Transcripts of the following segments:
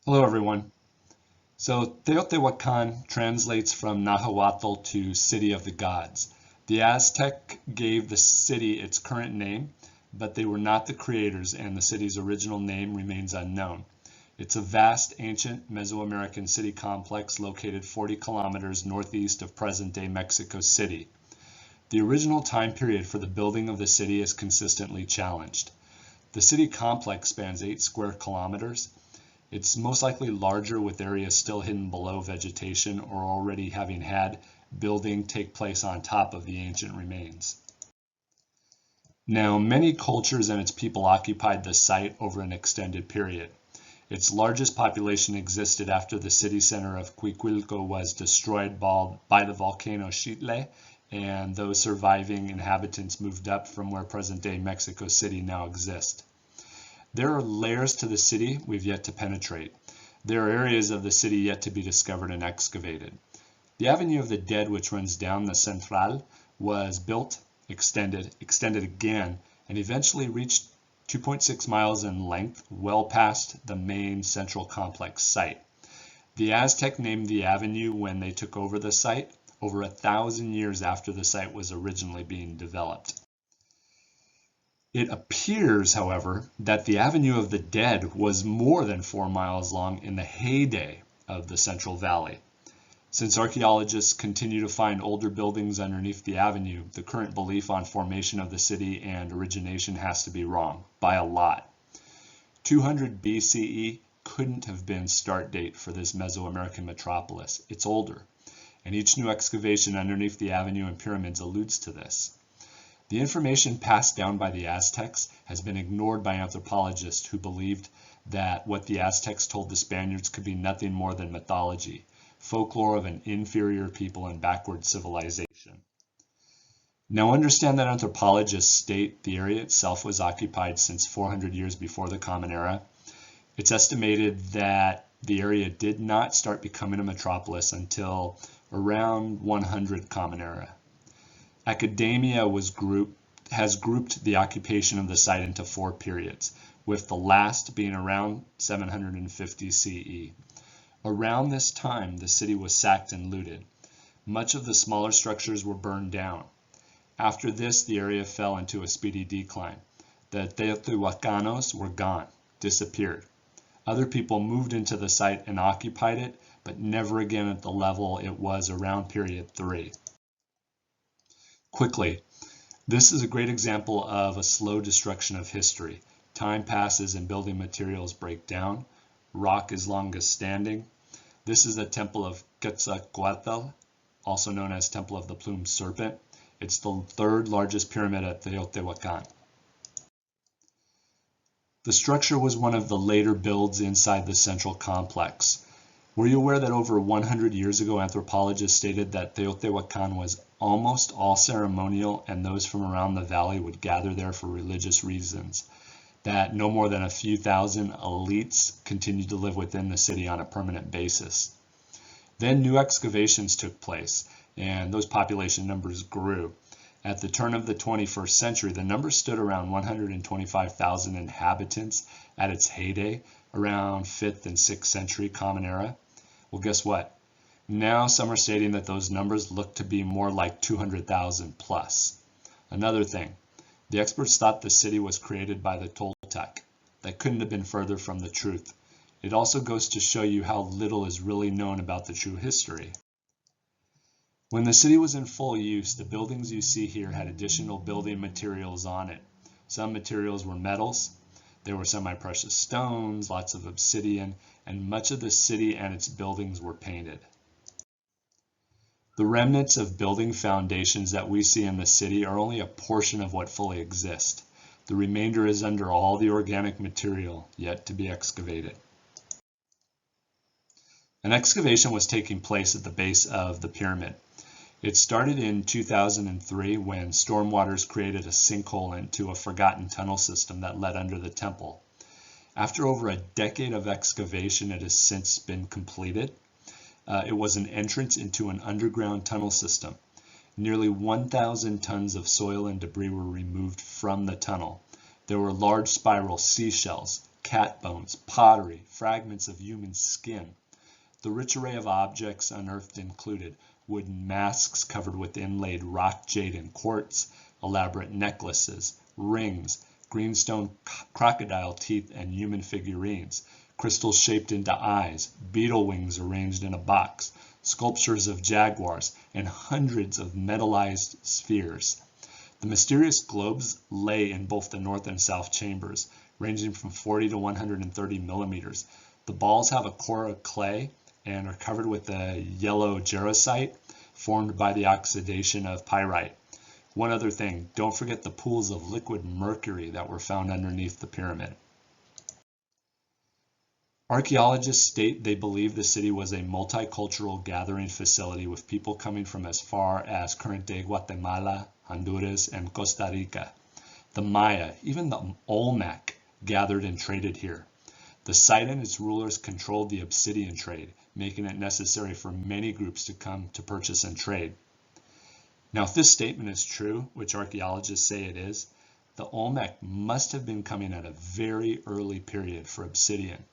Hello, everyone. So Teotihuacan translates from Nahuatl to City of the Gods. The Aztec gave the city its current name, but they were not the creators, and the city's original name remains unknown. It's a vast, ancient Mesoamerican city complex located 40 kilometers northeast of present-day Mexico City. The original time period for the building of the city is consistently challenged. The city complex spans 8 square kilometers. It's most likely larger with areas still hidden below vegetation or already having had building take place on top of the ancient remains. Now, many cultures and its people occupied the site over an extended period. Its largest population existed after the city center of Cuicuilco was destroyed by the volcano Xitle, and those surviving inhabitants moved up from where present-day Mexico City now exists. There are layers to the city we've yet to penetrate. There are areas of the city yet to be discovered and excavated. The Avenue of the Dead, which runs down the Central, was built, extended again, and eventually reached 2.6 miles in length, well past the main central complex site. The Aztec named the avenue when they took over the site, over 1,000 years after the site was originally being developed. It appears, however, that the Avenue of the Dead was more than 4 miles long in the heyday of the Central Valley. Since archaeologists continue to find older buildings underneath the avenue, the current belief on formation of the city and origination has to be wrong, by a lot. 200 BCE couldn't have been start date for this Mesoamerican metropolis. It's older, and each new excavation underneath the avenue and pyramids alludes to this. The information passed down by the Aztecs has been ignored by anthropologists who believed that what the Aztecs told the Spaniards could be nothing more than mythology, folklore of an inferior people and backward civilization. Now understand that anthropologists state the area itself was occupied since 400 years before the Common Era. It's estimated that the area did not start becoming a metropolis until around 100 Common Era. Academia has grouped the occupation of the site into 4 periods, with the last being around 750 CE. Around this time, the city was sacked and looted. Much of the smaller structures were burned down. After this, the area fell into a speedy decline. The Teotihuacanos were gone, disappeared. Other people moved into the site and occupied it, but never again at the level it was around period 3. Quickly, this is a great example of a slow destruction of history. Time passes and building materials break down. Rock is longest standing. This is the Temple of Quetzalcoatl, also known as Temple of the Plumed Serpent. It's the 3rd largest pyramid at Teotihuacan. The structure was one of the later builds inside the central complex. Were you aware that over 100 years ago, anthropologists stated that Teotihuacan was almost all ceremonial and those from around the valley would gather there for religious reasons? That no more than a few thousand elites continued to live within the city on a permanent basis. Then new excavations took place, and those population numbers grew. At the turn of the 21st century, the number stood around 125,000 inhabitants at its heyday, around 5th and 6th century Common Era. Well, guess what? Now some are stating that those numbers look to be more like 200,000 plus. Another thing, the experts thought the city was created by the Toltec. That couldn't have been further from the truth. It also goes to show you how little is really known about the true history. When the city was in full use, the buildings you see here had additional building materials on it. Some materials were metals. There were semi-precious stones, lots of obsidian, and much of the city and its buildings were painted. The remnants of building foundations that we see in the city are only a portion of what fully exists. The remainder is under all the organic material yet to be excavated. An excavation was taking place at the base of the pyramid. It started in 2003 when storm waters created a sinkhole into a forgotten tunnel system that led under the temple. After over a decade of excavation, it has since been completed. It was an entrance into an underground tunnel system. Nearly 1,000 tons of soil and debris were removed from the tunnel. There were large spiral seashells, cat bones, pottery, fragments of human skin. The rich array of objects unearthed included wooden masks covered with inlaid rock, jade, and quartz, elaborate necklaces, rings, greenstone crocodile teeth and human figurines, crystals shaped into eyes, beetle wings arranged in a box, sculptures of jaguars, and hundreds of metallized spheres. The mysterious globes lay in both the north and south chambers, ranging from 40 to 130 millimeters. The balls have a core of clay and are covered with a yellow jarosite formed by the oxidation of pyrite. One other thing, don't forget the pools of liquid mercury that were found underneath the pyramid. Archaeologists state they believe the city was a multicultural gathering facility with people coming from as far as current-day Guatemala, Honduras, and Costa Rica. The Maya, even the Olmec, gathered and traded here. The site and its rulers controlled the obsidian trade, making it necessary for many groups to come to purchase and trade. Now, if this statement is true, which archaeologists say it is, the Olmec must have been coming at a very early period for obsidian,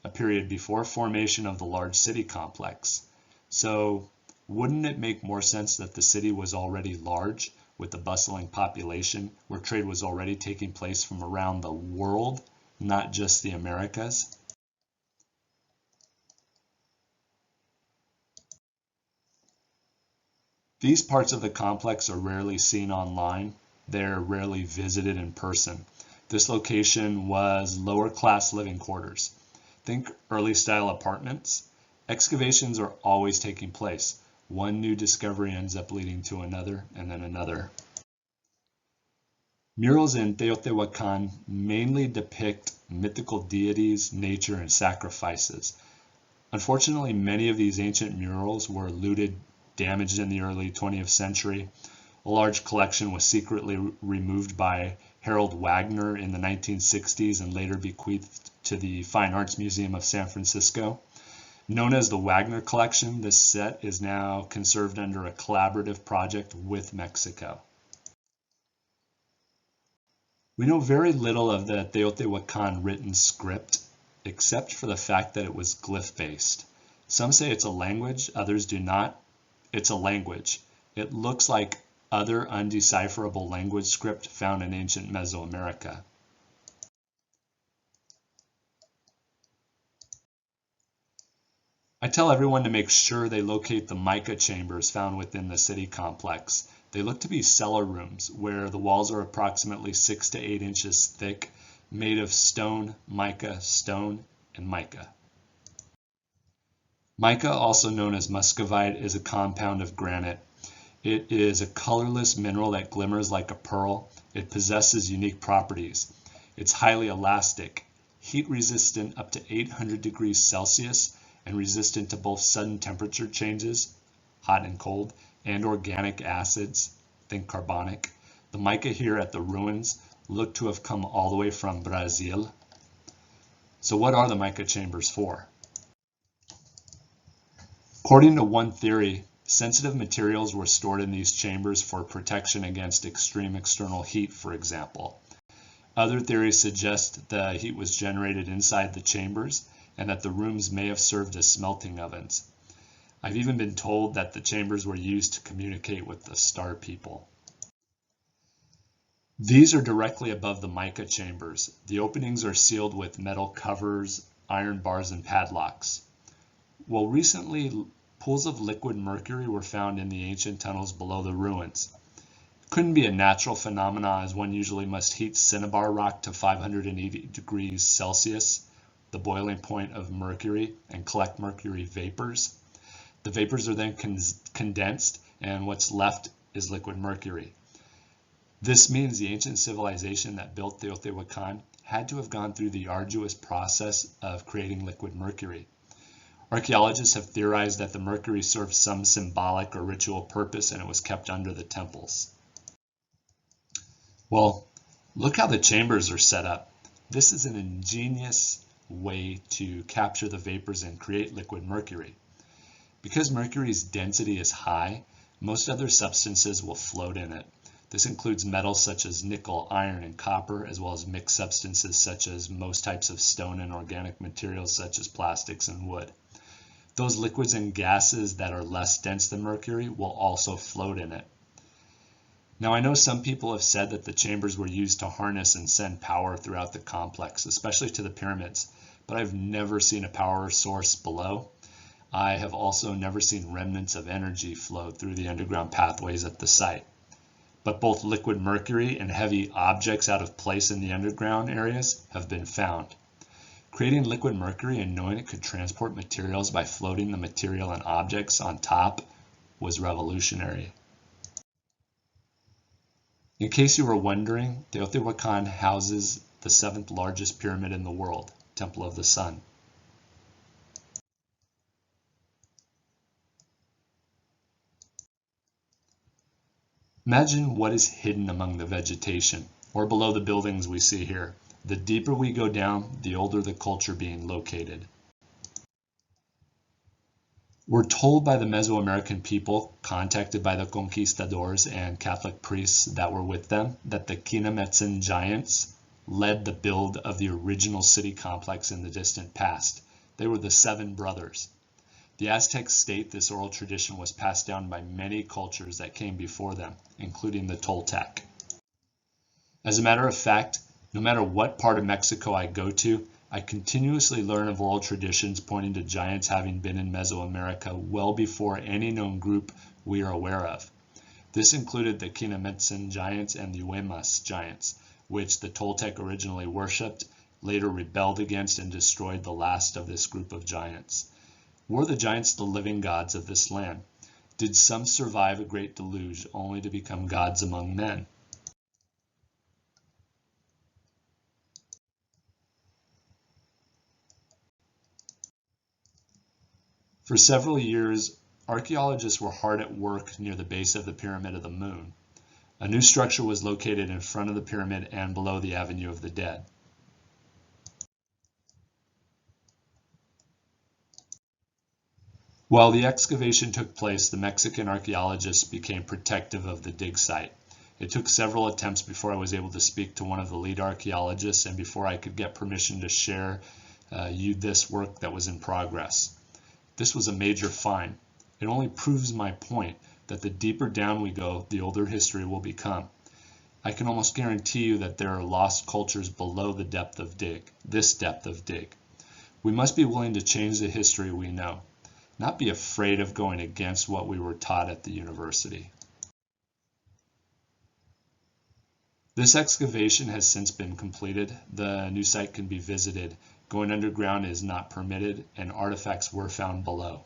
a period before formation of the large city complex. So, wouldn't it make more sense that the city was already large, with a bustling population, where trade was already taking place from around the world, not just the Americas? These parts of the complex are rarely seen online. They're rarely visited in person. This location was lower class living quarters. Think early style apartments. Excavations are always taking place. One new discovery ends up leading to another and then another. Murals in Teotihuacan mainly depict mythical deities, nature, and sacrifices. Unfortunately, many of these ancient murals were looted, damaged in the early 20th century. A large collection was secretly removed by Harold Wagner in the 1960s and later bequeathed to the Fine Arts Museum of San Francisco. Known as the Wagner Collection, this set is now conserved under a collaborative project with Mexico. We know very little of the Teotihuacan written script, except for the fact that it was glyph-based. Some say it's a language, others do not. It's a language. It looks like other undecipherable language script found in ancient Mesoamerica. I tell everyone to make sure they locate the mica chambers found within the city complex. They look to be cellar rooms where the walls are approximately 6 to 8 inches thick, made of stone, and mica. Mica, also known as muscovite, is a compound of granite. It is a colorless mineral that glimmers like a pearl. It possesses unique properties. It's highly elastic, heat resistant up to 800 degrees Celsius, and resistant to both sudden temperature changes, hot and cold, and organic acids, think carbonic. The mica here at the ruins look to have come all the way from Brazil. So what are the mica chambers for? According to one theory, sensitive materials were stored in these chambers for protection against extreme external heat, for example. Other theories suggest the heat was generated inside the chambers and that the rooms may have served as smelting ovens. I've even been told that the chambers were used to communicate with the star people. These are directly above the mica chambers. The openings are sealed with metal covers, iron bars, and padlocks. Well, recently, pools of liquid mercury were found in the ancient tunnels below the ruins. Couldn't be a natural phenomenon, as one usually must heat cinnabar rock to 580 degrees Celsius, the boiling point of mercury, and collect mercury vapors. The vapors are then condensed, and what's left is liquid mercury. This means the ancient civilization that built Teotihuacan had to have gone through the arduous process of creating liquid mercury. Archaeologists have theorized that the mercury served some symbolic or ritual purpose and it was kept under the temples. Well, look how the chambers are set up. This is an ingenious way to capture the vapors and create liquid mercury. Because mercury's density is high, most other substances will float in it. This includes metals such as nickel, iron, and copper, as well as mixed substances such as most types of stone and organic materials such as plastics and wood. Those liquids and gases that are less dense than mercury will also float in it. Now, I know some people have said that the chambers were used to harness and send power throughout the complex, especially to the pyramids, but I've never seen a power source below. I have also never seen remnants of energy flow through the underground pathways at the site. But both liquid mercury and heavy objects out of place in the underground areas have been found. Creating liquid mercury and knowing it could transport materials by floating the material and objects on top was revolutionary. In case you were wondering, Teotihuacan houses the 7th largest pyramid in the world, Temple of the Sun. Imagine what is hidden among the vegetation, or below the buildings we see here. The deeper we go down, the older the culture being located. We're told by the Mesoamerican people, contacted by the conquistadors and Catholic priests that were with them, that the Quinametsen giants led the build of the original city complex in the distant past. They were the 7 brothers. The Aztecs state this oral tradition was passed down by many cultures that came before them, including the Toltec. As a matter of fact, no matter what part of Mexico I go to, I continuously learn of oral traditions pointing to giants having been in Mesoamerica well before any known group we are aware of. This included the Quinametsen giants and the Uemas giants, which the Toltec originally worshipped, later rebelled against and destroyed the last of this group of giants. Were the giants the living gods of this land? Did some survive a great deluge only to become gods among men? For several years, archaeologists were hard at work near the base of the Pyramid of the Moon. A new structure was located in front of the pyramid and below the Avenue of the Dead. While the excavation took place, the Mexican archaeologists became protective of the dig site. It took several attempts before I was able to speak to one of the lead archaeologists and before I could get permission to share this work that was in progress. This was a major find. It only proves my point that the deeper down we go, the older history will become. I can almost guarantee you that there are lost cultures below the depth of dig, this depth of dig. We must be willing to change the history we know, not be afraid of going against what we were taught at the university. This excavation has since been completed. The new site can be visited. Going underground is not permitted, and artifacts were found below.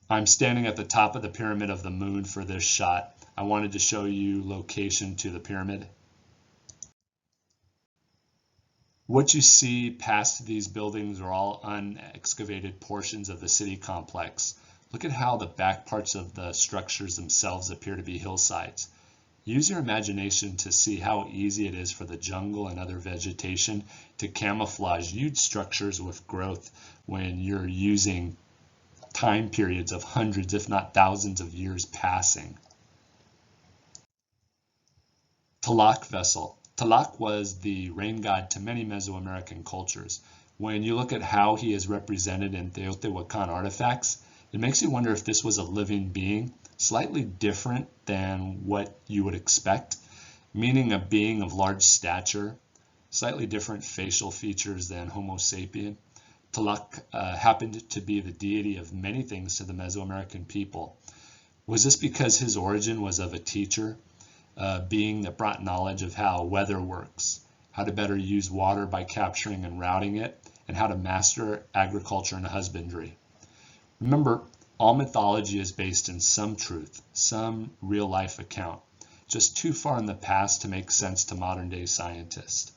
I'm standing at the top of the Pyramid of the Moon for this shot. I wanted to show you location to the pyramid. What you see past these buildings are all unexcavated portions of the city complex. Look at how the back parts of the structures themselves appear to be hillsides. Use your imagination to see how easy it is for the jungle and other vegetation to camouflage huge structures with growth when you're using time periods of hundreds, if not thousands of years passing. Tlaloc vessel. Tlaloc was the rain god to many Mesoamerican cultures. When you look at how he is represented in Teotihuacan artifacts, it makes you wonder if this was a living being, slightly different than what you would expect, meaning a being of large stature, slightly different facial features than Homo sapien. Tlaloc happened to be the deity of many things to the Mesoamerican people. Was this because his origin was of a teacher, being that brought knowledge of how weather works, how to better use water by capturing and routing it, and how to master agriculture and husbandry? Remember, all mythology is based in some truth, some real-life account, just too far in the past to make sense to modern-day scientists.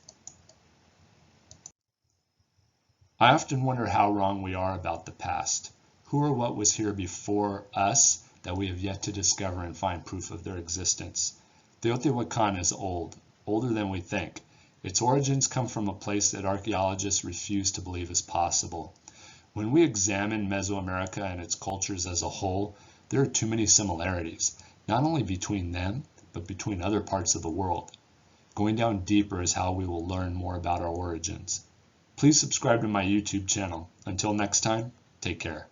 I often wonder how wrong we are about the past. Who or what was here before us that we have yet to discover and find proof of their existence? Teotihuacan is old, older than we think. Its origins come from a place that archaeologists refuse to believe is possible. When we examine Mesoamerica and its cultures as a whole, there are too many similarities. not only between them, but between other parts of the world. Going down deeper is how we will learn more about our origins. Please subscribe to my YouTube channel. Until next time, take care.